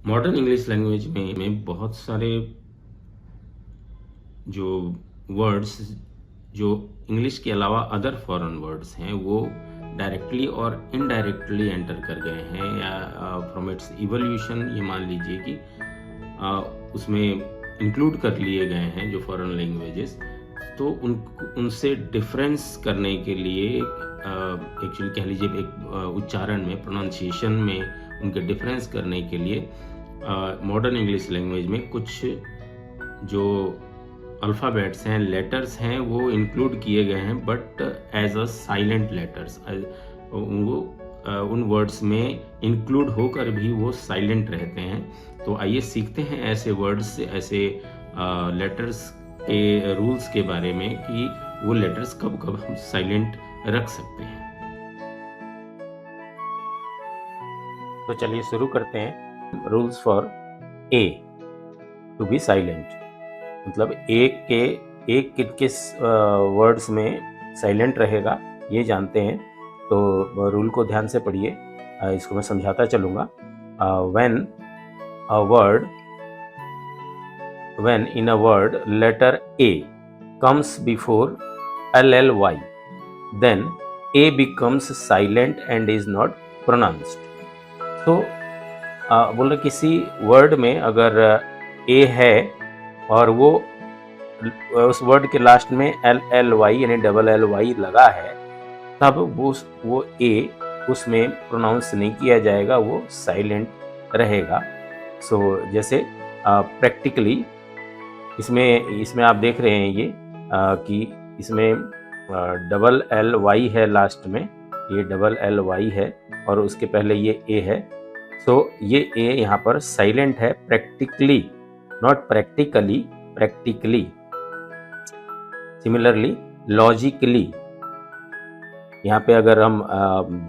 Modern English language में बहुत सारे जो वर्ड्स जो इंग्लिश के अलावा अदर फॉरेन वर्ड्स हैं वो डायरेक्टली और इनडायरेक्टली एंटर कर गए हैं या फ्रॉम इट्स इवोल्यूशन ये मान लीजिए कि उसमें इंक्लूड कर लिए गए हैं जो फॉरेन लैंग्वेजेस। तो उनसे डिफरेंस करने के लिए एक्चुअली कह लीजिए एक उच्चारण में प्रोनाउंसिएशन में उनके डिफरेंस करने के लिए मॉडर्न इंग्लिश लैंग्वेज में कुछ जो अल्फ़ाबेट्स हैं, लेटर्स हैं, वो इंक्लूड किए गए हैं but as a silent letters. वो उन वर्ड्स में इंक्लूड होकर भी वो साइलेंट रहते हैं। तो आइए सीखते हैं ऐसे वर्ड्स, ऐसे लेटर्स के रूल्स के बारे में कि वो लेटर्स कब कब हम साइलेंट रख सकते हैं। तो चलिए शुरू करते हैं। Rules for A to be silent, मतलब एक किस वर्ड्स में साइलेंट रहेगा ये जानते हैं। तो रूल को ध्यान से पढ़िए, इसको मैं समझाता चलूँगा। when in a word letter A comes before LLY, then A becomes silent and is not pronounced. तो बोल रहे किसी वर्ड में अगर ए है और वो उस वर्ड के लास्ट में LLY यानी LLY लगा है, तब वो ए उसमें प्रोनाउंस नहीं किया जाएगा, वो साइलेंट रहेगा। सो जैसे प्रैक्टिकली इसमें आप देख रहे हैं ये कि इसमें LLY है लास्ट में, ये LLY है और उसके पहले ये ए है। सो ये ए यहाँ पर साइलेंट है practically, not practically, practically. Similarly logically, यहाँ पे अगर हम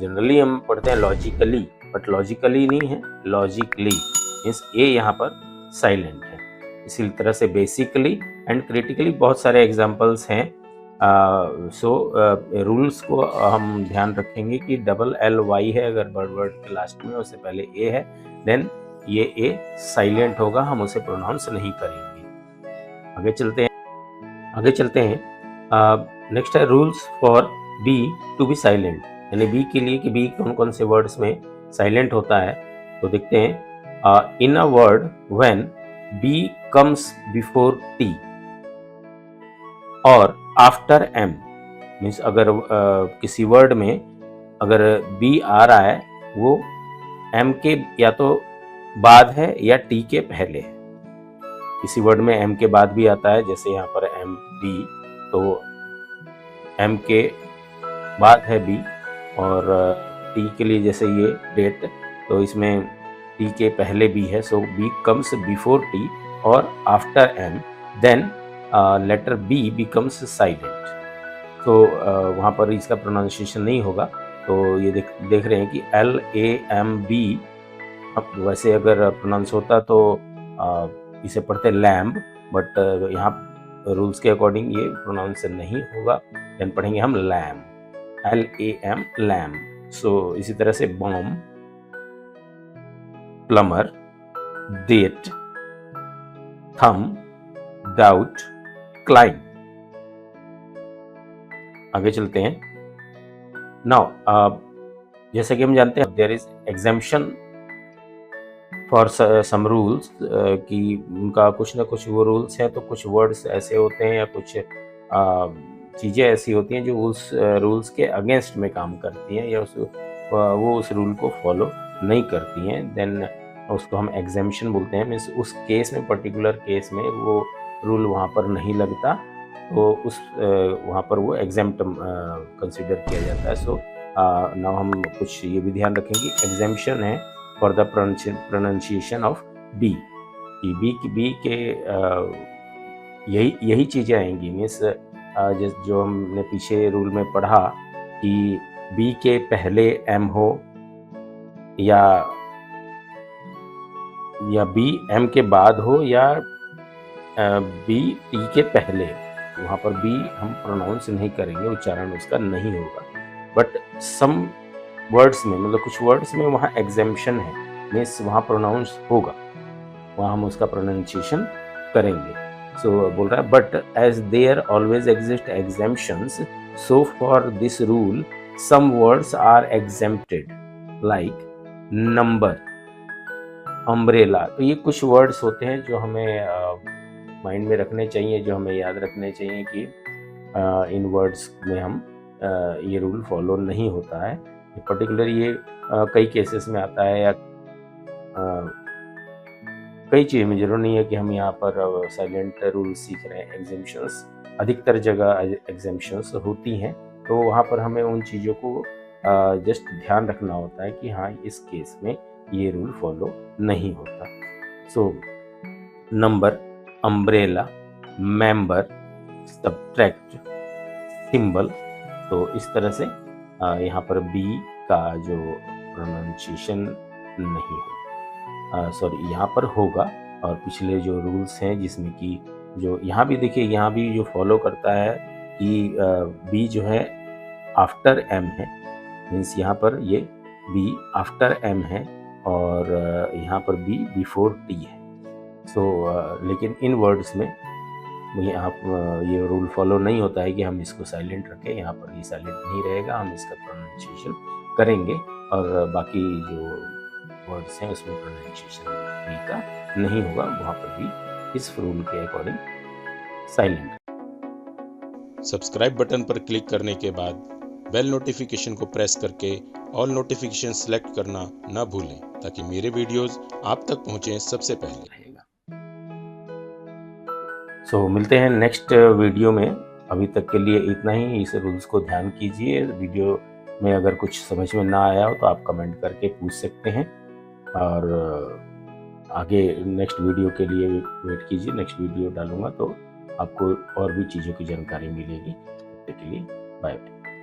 जनरली हम पढ़ते हैं लॉजिकली, बट लॉजिकली नहीं है, लॉजिकली मीन्स ए यहाँ पर साइलेंट है। इसी तरह से बेसिकली एंड क्रिटिकली बहुत सारे एग्जाम्पल्स हैं। रूल्स को हम ध्यान रखेंगे कि LLY है अगर वर्ड के लास्ट में, उससे पहले ए है, देन ये ए साइलेंट होगा, हम उसे प्रोनाउंस नहीं करेंगे। आगे चलते हैं। नेक्स्ट है rules for B to be silent, यानी बी के लिए कि बी कौन कौन से वर्ड्स में साइलेंट होता है। तो देखते हैं, in a word when B comes before T और आफ्टर एम, मीन्स अगर किसी वर्ड में अगर बी आ रहा है वो एम के या तो बाद है या टी के पहले है। किसी वर्ड में एम के बाद भी आता है, जैसे यहाँ पर एम बी, तो एम के बाद है बी, और टी के लिए जैसे ये डेट, तो इसमें टी के पहले बी है, so B comes before T और after M, then letter B becomes silent. तो वहाँ पर इसका प्रोनाउंसिएशन नहीं होगा। तो ये देख रहे हैं कि LAMB, अब वैसे अगर प्रोनाउंस होता तो इसे पढ़ते लैम्ब, बट यहाँ रूल्स के अकॉर्डिंग ये प्रोनाउंस नहीं होगा, देन पढ़ेंगे हम लैम, LAM लैम। सो इसी तरह से bomb, plumber, debt, thumb, doubt, climb. आगे चलते हैं। नाउ जैसे कि हम जानते हैं there is exemption for some rules, कि उनका कुछ ना कुछ वो रूल्स हैं, तो कुछ वर्ड्स ऐसे होते हैं या कुछ चीज़ें ऐसी होती हैं जो उस रूल्स के अगेंस्ट में काम करती हैं या वो उस रूल को फॉलो नहीं करती हैं, देन उसको हम एग्जेम्पशन बोलते हैं। मीन्स उस केस में, पर्टिकुलर केस में वो रूल वहाँ पर नहीं लगता, तो उस वहाँ पर वो एग्जेम्प्ट कंसिडर किया जाता है। सो नाउ हम कुछ ये भी ध्यान रखेंगे, एग्जेम्पशन है for the pronunciation of B, B के यही चीज़ें आएंगी। मीन्स जो हमने पीछे रूल में पढ़ा कि बी के पहले एम हो या बी एम के बाद हो या बी टी के पहले, वहाँ पर बी हम प्रोनाउंस नहीं करेंगे, उच्चारण उसका नहीं होगा। बट सम वर्ड्स में, मतलब कुछ वर्ड्स में वहाँ एग्जेम्पशन है, मीन्स वहाँ प्रोनाउंस होगा, वहाँ हम उसका प्रोनाउंसिएशन करेंगे। सो बोल रहा है but as there always exist exemptions so for this rule some words are exempted like number, umbrella. तो ये कुछ वर्ड्स होते हैं जो हमें माइंड में रखने चाहिए, जो हमें याद रखने चाहिए कि इन वर्ड्स में हम ये रूल फॉलो नहीं होता है। पर्टिकुलर ये कई केसेस में आता है, या कई चीज़ों में, जरूर नहीं है कि हम यहाँ पर साइलेंट रूल सीख रहे हैं। एग्जेम्पशंस अधिकतर जगह एग्जेम्पशंस होती हैं, तो वहाँ पर हमें उन चीज़ों को जस्ट ध्यान रखना होता है कि हाँ इस केस में ये रूल फॉलो नहीं होता। So number, umbrella, member, subtract, symbol. तो इस तरह से यहाँ पर बी का जो प्रोनाउंसिएशन नहीं हो, सॉरी यहाँ पर होगा। और पिछले जो रूल्स हैं जिसमें कि जो यहाँ भी देखिए, यहाँ भी जो फॉलो करता है कि बी जो है आफ्टर एम है, मीन्स यहाँ पर ये बी आफ्टर एम है और यहाँ पर बी बिफोर टी है। सो लेकिन इन वर्ड्स में ये रूल फॉलो नहीं होता है कि हम इसको साइलेंट रखें। यहाँ पर ये साइलेंट नहीं रहेगा, हम इसका प्रोनाउंसिएशन करेंगे और बाकी जो वर्ड्स हैं उसमें प्रोनाउंसिएशन बी का नहीं होगा, वहाँ पर भी इस रूल के अकॉर्डिंग साइलेंट। सब्सक्राइब बटन पर क्लिक करने के बाद बेल नोटिफिकेशन को प्रेस करके ऑल नोटिफिकेशन सेलेक्ट करना न भूलें, ताकि मेरे वीडियोस आप तक पहुंचे सबसे पहले। सो मिलते हैं नेक्स्ट वीडियो में। अभी तक के लिए इतना ही। इस रूल्स को ध्यान कीजिए। वीडियो में अगर कुछ समझ में ना आया हो तो आप कमेंट करके पूछ सकते हैं, और आगे नेक्स्ट वीडियो के लिए वेट कीजिए। नेक्स्ट वीडियो डालूंगा तो आपको और भी चीज़ों की जानकारी मिलेगी। तब तक के लिए बाय बाय।